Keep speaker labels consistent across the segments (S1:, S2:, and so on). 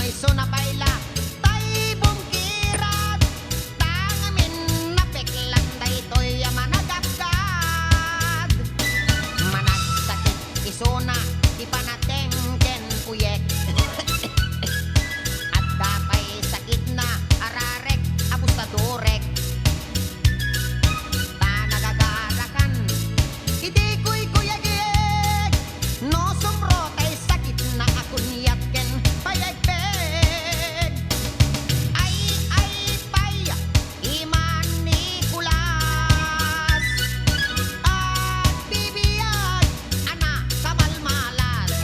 S1: iso na baila tay bungkirat tangamin napeklang daytoy managagad managsakit iso na ipanatengken uyek at dapay sakit na ararek abustadorek ta nagagarakan iti kuy kuyagik no sumro tay sakit na akunyat ken payagpeg ay pay iman Nicolas at bibiyag ana kamalmalas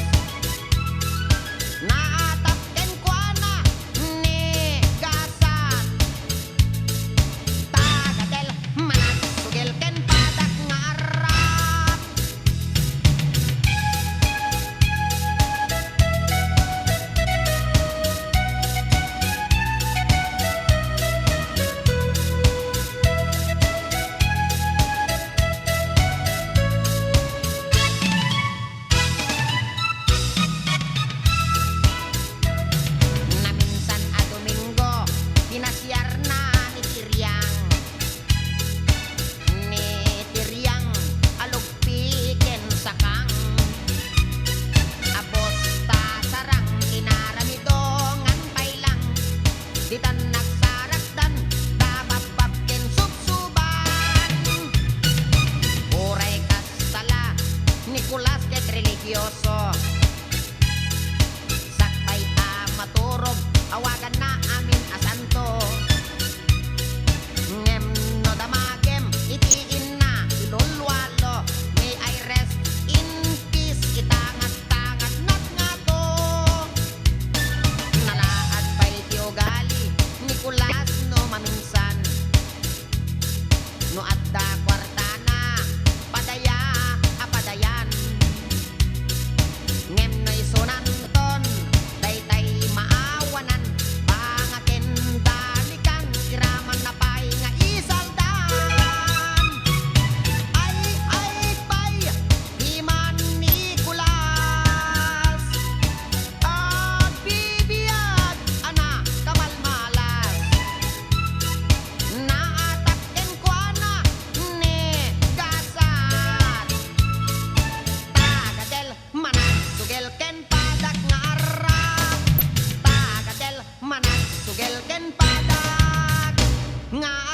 S1: naatap ken kuana ni gasat tagadel managsugel ken padak nga arap na minsan a Domingo pinasyar na ni Tiryang alugpi ken sakang apos ta sarang inaramidongan pailang ditan nagsarakdan dababab ken subsuban oray kastala Nicolas ket religyoso sakbay a maturog awagan na amin a santo ngem no damagem itiin na ilulwalo may I rest in peace itangat-tangat nat nga to nalaad pa'y tiugali Nicolas no maminsan no adda kwartana padaya apadayan ngem no isunanton daytay maawanan bangaken dalikan iraman na pay nga isaldan ay pay iman Nicolas at bibiyag ana kamalmalas naatak ken kuana ni gasat tagadel managsugel ken padak nga arap tagadel managsugel ken padak nga